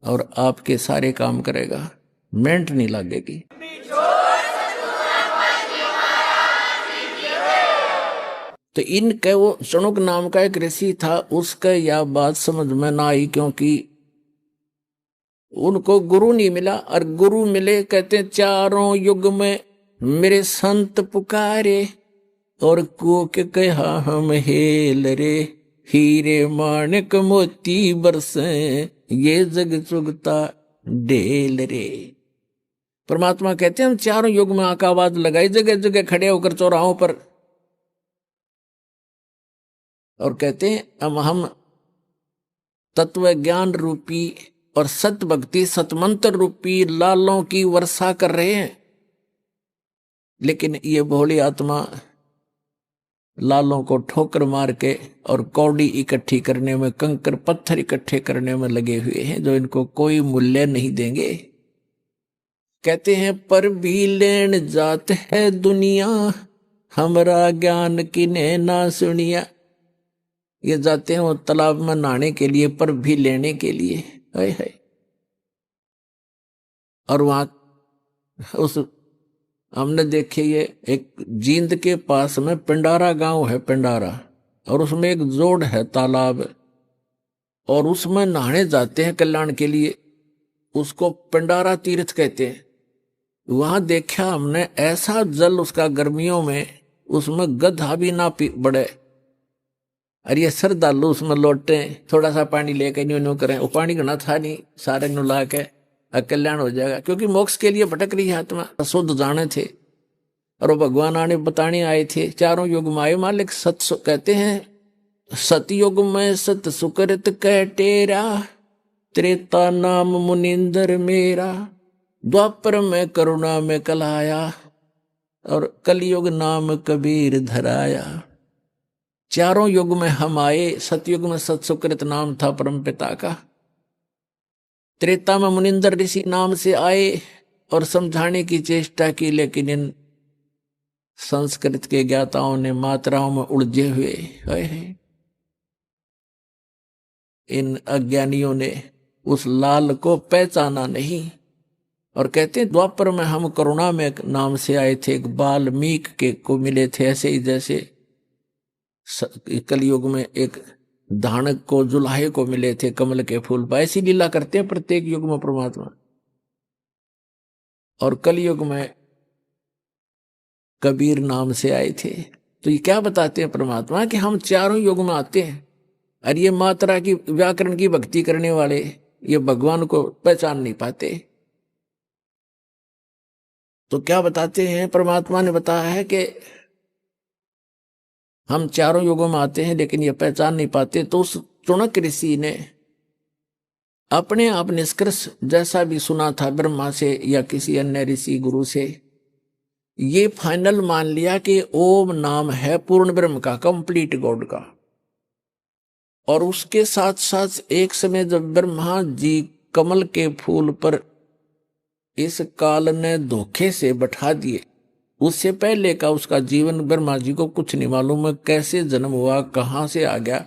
और आपके सारे काम करेगा, मेंट नहीं लगेगी। तो इनके वो चणुक नाम का एक ऋषि था, उसका यह बात समझ में ना आई, क्योंकि उनको गुरु नहीं मिला। और गुरु मिले, कहते चारों युग में मेरे संत पुकारे, और को के कहा हम हेल रे, हीरे माणिक मोती बरसे, ये जग चुगता ढेल रे। परमात्मा कहते हैं हम चारों युग में आका आवाज लगाई, जगह जगह खड़े होकर चौराहों पर, और कहते हैं हम तत्व ज्ञान रूपी और सत भक्ति सतमंत्र रूपी लालों की वर्षा कर रहे हैं। लेकिन ये भोली आत्मा लालों को ठोकर मार के और कौड़ी इकट्ठी करने में, कंकर पत्थर इकट्ठे करने में लगे हुए हैं, जो इनको कोई मूल्य नहीं देंगे। कहते हैं पर भी लेन जात है दुनिया, हमरा ज्ञान किने ना सुनिया। ये जाते हैं वो तालाब में नहाने के लिए, पर भी लेने के लिए, है। और वहां उस हमने देखे, ये एक जींद के पास में पिंडारा गांव है, पिंडारा, और उसमें एक जोड़ है तालाब, और उसमें नहाने जाते हैं कल्याण के लिए। उसको पिंडारा तीर्थ कहते हैं। वहां देखा हमने ऐसा जल उसका गर्मियों में, उसमें गधा भी ना बढ़े। अरे ये श्रद्धालु उसमें लौटे, थोड़ा सा पानी लेकर न्यू करें, वो पानी घना था नहीं, सारे नु ला के कल्याण हो जाएगा। क्योंकि मोक्ष के लिए भटक रही है आत्मा, शुद्ध जाने थे, और वो भगवान आने बताने आए थे। चारों युग में आए मालिक। कहते हैं सतयुग में सत सुकृत कह टेरा, त्रेता नाम मुनिंदर मेरा, द्वापर में करुणा में कलाया, और कलयुग नाम कबीर धराया। चारों युग में हम आए। सतयुग में सतसुकृत नाम था परम पिता का, त्रेता में मुनिंदर ऋषि नाम से आए और समझाने की चेष्टा की, लेकिन इन संस्कृत के ज्ञाताओं ने मात्राओं में उलझे हुए हैं। इन अज्ञानियों ने उस लाल को पहचाना नहीं। और कहते हैं द्वापर में हम करुणा में नाम से आए थे, एक बाल्मीक के को मिले थे, ऐसे ही जैसे कलयुग में एक धानक को जुलाहे को मिले थे कमल के फूल पर। ऐसी लीला करते हैं प्रत्येक युग में परमात्मा। और कलयुग में कबीर नाम से आए थे। तो ये क्या बताते हैं परमात्मा कि हम चारों युग में आते हैं, और ये मात्रा की व्याकरण की भक्ति करने वाले ये भगवान को पहचान नहीं पाते। तो क्या बताते हैं परमात्मा ने बताया है कि हम चारों युगों में आते हैं लेकिन ये पहचान नहीं पाते। तो उस चुनक ऋषि ने अपने आप निष्कर्ष जैसा भी सुना था ब्रह्मा से या किसी अन्य ऋषि गुरु से, ये फाइनल मान लिया कि ओम नाम है पूर्ण ब्रह्म का, कंप्लीट गॉड का। और उसके साथ साथ एक समय जब ब्रह्मा जी कमल के फूल पर इस काल ने धोखे से बैठा दिए, उससे पहले का उसका जीवन ब्रह्मा जी को कुछ नहीं मालूम है, कैसे जन्म हुआ, कहां से आ गया।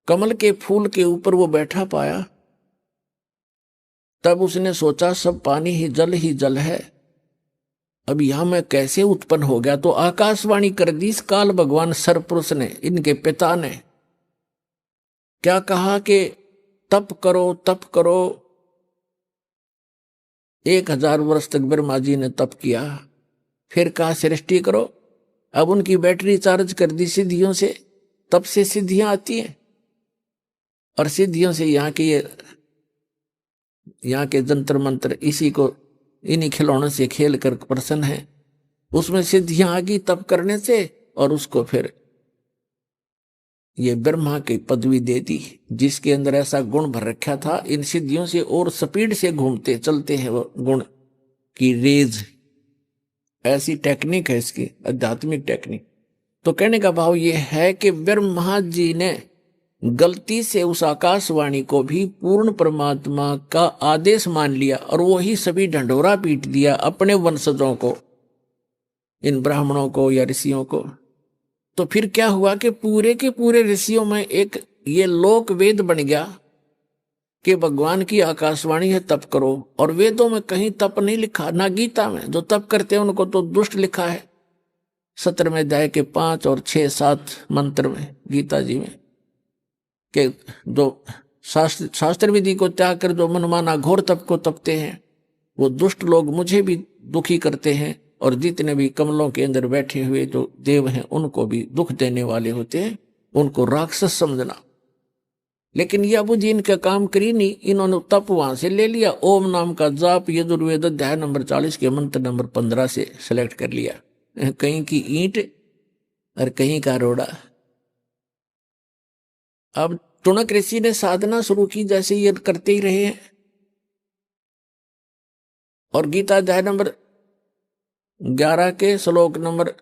कमल के फूल के ऊपर वो बैठा पाया, तब उसने सोचा सब पानी ही जल है, अब यहां मैं कैसे उत्पन्न हो गया। तो आकाशवाणी कर दी इस काल भगवान सरपुरुष ने, इनके पिता ने क्या कहा कि तप करो तप करो। 1000 वर्ष तक ब्रह्मा जी ने तप किया, फिर कहा सृष्टि करो। अब उनकी बैटरी चार्ज कर दी सिद्धियों से, तब से सिद्धियां आती हैं, और सिद्धियों से यहाँ के जंतर मंत्र इसी को, इन्हीं खिलौनों से खेल कर प्रसन्न है। उसमें सिद्धियां आ गई तप करने से, और उसको फिर ये ब्रह्मा की पदवी दे दी, जिसके अंदर ऐसा गुण भर रखा था। इन सिद्धियों से और स्पीड से घूमते चलते हैं वो गुण की रेज। ऐसी टेक्निक है इसकी, आध्यात्मिक टेक्निक। तो कहने का भाव ये है कि ब्रह्मा जी ने गलती से उस आकाशवाणी को भी पूर्ण परमात्मा का आदेश मान लिया, और वही सभी ढंढोरा पीट दिया अपने वंशजों को, इन ब्राह्मणों को या ऋषियों को। तो फिर क्या हुआ कि पूरे के पूरे ऋषियों में एक ये लोक वेद बन गया कि भगवान की आकाशवाणी है तप करो। और वेदों में कहीं तप नहीं लिखा, ना गीता में। जो तप करते हैं उनको तो दुष्ट लिखा है 17वें अध्याय के 5 और 6, 7 मंत्र में गीता जी में, कि जो शास्त्र विधि को त्याग कर जो मनमाना घोर तप को तपते हैं, वो दुष्ट लोग मुझे भी दुखी करते हैं, और जितने भी कमलों के अंदर बैठे हुए जो देव हैं उनको भी दुख देने वाले होते हैं, उनको राक्षस समझना। लेकिन ये अबू जी इनका काम करी नहीं, इन्होंने तप वहां से ले लिया, ओम नाम का जाप यजुर्वेद अध्याय नंबर 40 के मंत्र नंबर 15 से सेलेक्ट कर लिया। कहीं की ईंट और कहीं का रोड़ा। अब टुणक ऋषि ने साधना शुरू की, जैसे ये करते ही रहे हैं। और गीता अध्याय नंबर 11 के श्लोक नंबर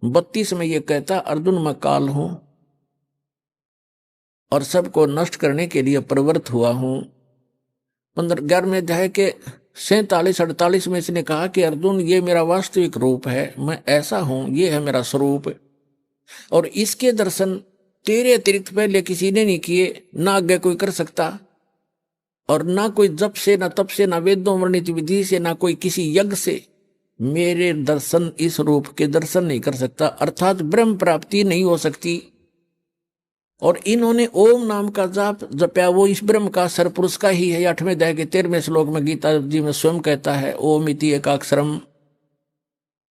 32 में ये कहता, अर्जुन मैं काल हूं और सबको नष्ट करने के लिए प्रवृत्त हुआ हूं। 11वें अध्याय के 47-48 में इसने कहा कि अर्जुन ये मेरा वास्तविक रूप है, मैं ऐसा हूं, ये है मेरा स्वरूप, और इसके दर्शन तेरे अतिरिक्त पहले किसी ने नहीं किए, ना आगे कोई कर सकता, और ना कोई जप से, ना तप से, ना वेदों वर्णित विधि से, ना कोई किसी यज्ञ से मेरे दर्शन, इस रूप के दर्शन नहीं कर सकता, अर्थात ब्रह्म प्राप्ति नहीं हो सकती। और इन्होंने ओम नाम का जाप जपया, वो इस ब्रह्म का सरपुरुष का ही है। 8वें अध्याय के 13वें श्लोक में गीता जी में स्वयं कहता है, ओम इति एकाक्षरम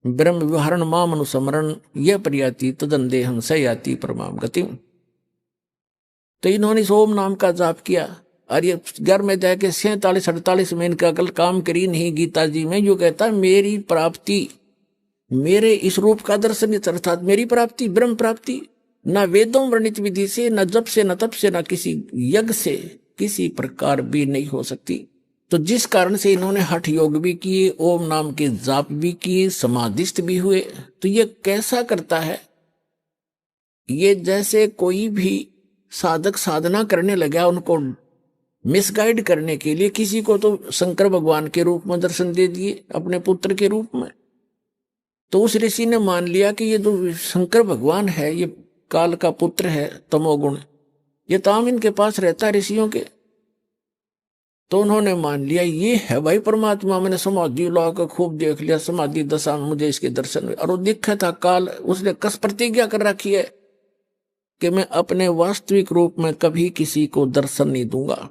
ब्रह्म विहरण माम अनुस्मरण यह प्रयाति तदंदेहम स याति परमाम गतिम। तो इन्होंने इस ओम नाम का जाप किया, और ये 11वें अध्याय के 47-48 में इनका अकल काम करी नहीं। गीता जी में यो कहता है, मेरी प्राप्ति, मेरे इस रूप का दर्शन, अर्थात मेरी प्राप्ति, ब्रह्म प्राप्ति, न वेदों वर्णित विधि से, न जप से, न तप से, न किसी यज्ञ से किसी प्रकार भी नहीं हो सकती। तो जिस कारण से इन्होंने हठ योग भी किए, ओम नाम के जाप भी किए, समाधिस्थ भी हुए। तो ये कैसा करता है, ये जैसे कोई भी साधक साधना करने लगा, उनको मिसगाइड करने के लिए किसी को तो शंकर भगवान के रूप में दर्शन दे दिए, अपने पुत्र के रूप में। तो उस ऋषि ने मान लिया कि ये जो शंकर भगवान है ये काल का पुत्र है, तमोगुण, ये ताम इनके पास रहता है ऋषियों के। तो उन्होंने मान लिया ये है भाई परमात्मा। मैंने समाधि ला कर खूब देख लिया, समाधि दशा में मुझे इसके दर्शन हुए। और वो दिखा था काल, उसने कस प्रतिज्ञा कर रखी है कि मैं अपने वास्तविक रूप में कभी किसी को दर्शन नहीं दूंगा।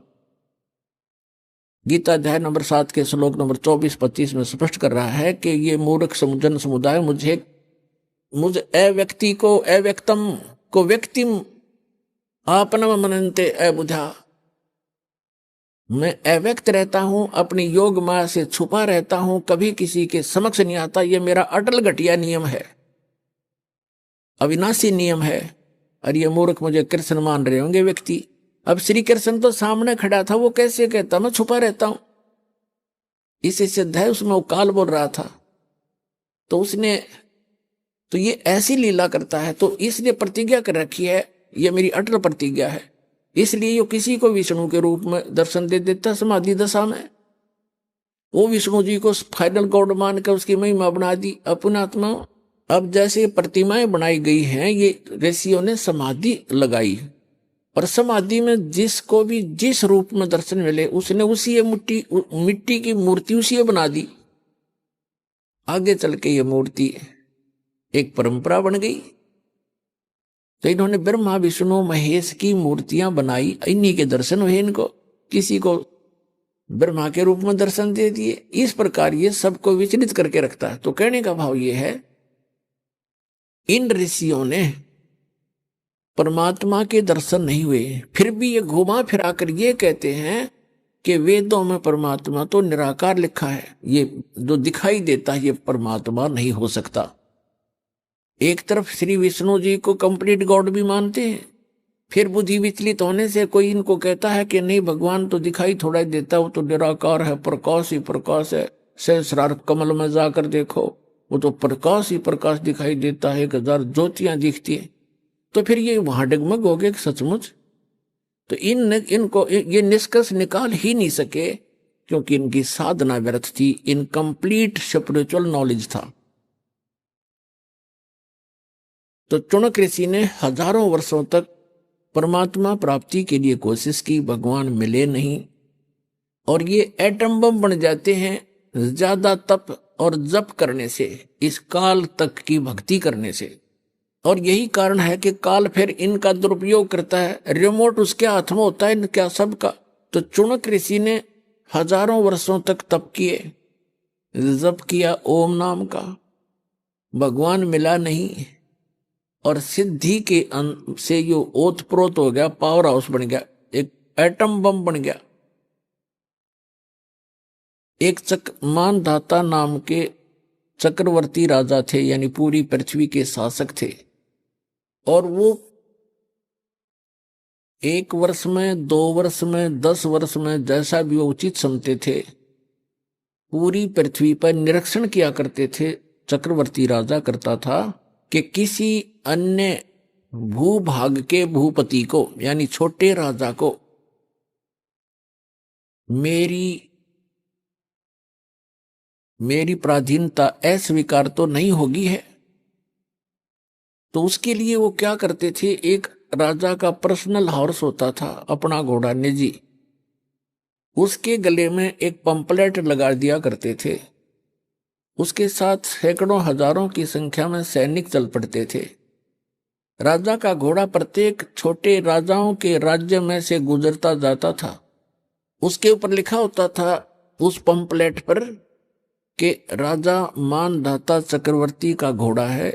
गीता अध्याय नंबर 7 के श्लोक नंबर 24-25 में स्पष्ट कर रहा है कि ये मूर्ख जन समुदाय मुझ अव्यक्ति को, अव्यक्तम को व्यक्तिम आपनम मनन्ते अबुधा। मैं अव्यक्त रहता हूं, अपनी योग माया से छुपा रहता हूं, कभी किसी के समक्ष नहीं आता। ये मेरा अटल घटिया नियम है, अविनाशी नियम है। और ये मूर्ख मुझे कृष्ण मान रहे होंगे व्यक्ति। अब श्री कृष्ण तो सामने खड़ा था, वो कैसे कहता मैं छुपा रहता हूं। इसे सिद्ध है, उसमें वो काल बोल रहा था। तो उसने तो ये ऐसी लीला करता है, तो इसलिए प्रतिज्ञा कर रखी है, ये मेरी अटल प्रतिज्ञा है, इसलिए ये किसी को विष्णु के रूप में दर्शन दे देता समाधि दशा में। वो विष्णु जी को फाइनल गॉड मान कर उसकी महिमा बना दी अपना आत्मा। अब जैसे प्रतिमाएं बनाई गई हैं, ये ऋषियों ने समाधि लगाई, और समाधि में जिसको भी जिस रूप में दर्शन मिले उसने उसी मिट्टी की मूर्ति उसी बना दी। आगे चल के ये मूर्ति एक परंपरा बन गई। तो इन्होंने ब्रह्मा विष्णु महेश की मूर्तियां बनाई, इन्हीं के दर्शन हुए इनको, किसी को ब्रह्मा के रूप में दर्शन दे दिए। इस प्रकार ये सबको विचलित करके रखता है। तो कहने का भाव ये है, इन ऋषियों ने परमात्मा के दर्शन नहीं हुए, फिर भी ये घुमा फिरा कर ये कहते हैं कि वेदों में परमात्मा तो निराकार लिखा है, ये जो दिखाई देता है ये परमात्मा नहीं हो सकता। एक तरफ श्री विष्णु जी को कंप्लीट गॉड भी मानते हैं, फिर बुद्धि विचलित होने से कोई इनको कहता है कि नहीं भगवान तो दिखाई थोड़ा ही देता, वो तो निराकार है, प्रकाश ही प्रकाश है, सहस्रार कमल में जाकर देखो वो तो प्रकाश ही प्रकाश दिखाई देता है, 1000 ज्योतियां दिखती है। तो फिर ये वहां डगमग हो गए सचमुच। तो इनको ये निष्कर्ष निकाल ही नहीं सके, क्योंकि इनकी साधना व्यर्थ थी, इनकम्प्लीट स्पिरिचुअल नॉलेज था। तो चुनक ऋषि ने हजारों वर्षों तक परमात्मा प्राप्ति के लिए कोशिश की, भगवान मिले नहीं, और ये एटम बम बन जाते हैं ज्यादा तप और जप करने से, इस काल तक की भक्ति करने से। और यही कारण है कि काल फिर इनका दुरुपयोग करता है, रिमोट उसके हाथ में होता है इनका सबका। तो चुनक ऋषि ने हजारों वर्षों तक तप किए, जप किया ओम नाम का, भगवान मिला नहीं, और सिद्धि के से यो ओत प्रोत हो गया, पावर हाउस बन गया, एक एटम बम बन गया। एक मानधाता नाम के चक्रवर्ती राजा थे, यानी पूरी पृथ्वी के शासक थे, और वो 1 वर्ष में, 2 वर्ष में, 10 वर्ष में, जैसा भी वो उचित समझते थे, पूरी पृथ्वी पर निरीक्षण किया करते थे। चक्रवर्ती राजा करता था कि किसी अन्य भूभाग के भूपति को, यानी छोटे राजा को, मेरी पराधीनता अस्वीकार तो नहीं होगी है। तो उसके लिए वो क्या करते थे, एक राजा का पर्सनल हॉर्स होता था, अपना घोड़ा निजी, उसके गले में एक पंपलेट लगा दिया करते थे। उसके साथ सैकड़ों हजारों की संख्या में सैनिक चल पड़ते थे। राजा का घोड़ा प्रत्येक छोटे राजाओं के राज्य में से गुजरता जाता था। उसके ऊपर लिखा होता था उस पंपलेट पर कि राजा मानधाता चक्रवर्ती का घोड़ा है,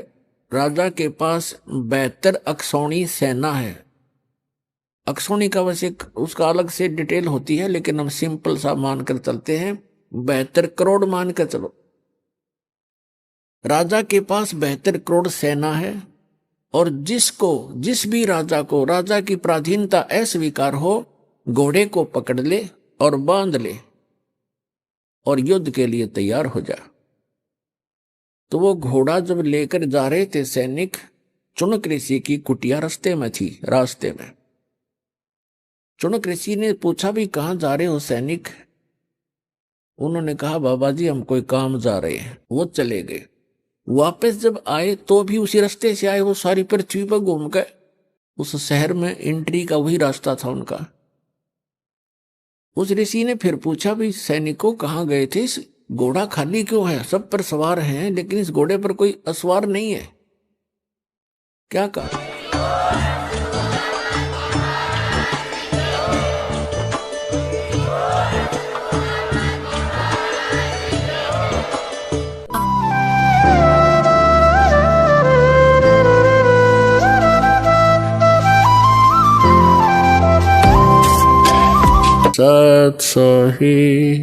राजा के पास 72 अक्षौणी सेना है। अक्षौणी का वैसे उसका अलग से डिटेल होती है, लेकिन हम सिंपल सा मानकर चलते हैं, 72 करोड़ मानकर चलो। राजा के पास 72 करोड़ सेना है, और जिस भी राजा को राजा की पराधीनता अस्वीकार हो, घोड़े को पकड़ ले और बांध ले और युद्ध के लिए तैयार हो जा। तो वो घोड़ा जब लेकर जा रहे थे सैनिक, चुनक ऋषि की कुटिया रास्ते में थी। रास्ते में चुनक ऋषि ने पूछा भी कहाँ जा रहे हो सैनिक? उन्होंने कहा बाबा जी हम कोई काम जा रहे हैं। वो चले गए। वापस जब आए तो भी उसी रास्ते से आए, वो सारी पृथ्वी पर घूम गए। उस शहर में एंट्री का वही रास्ता था उनका। उस ऋषि ने फिर पूछा भी सैनिकों कहाँ गए थे, इस घोड़ा खाली क्यों है? सब पर सवार हैं लेकिन इस घोड़े पर कोई असवार नहीं है, क्या कहा? सत सही।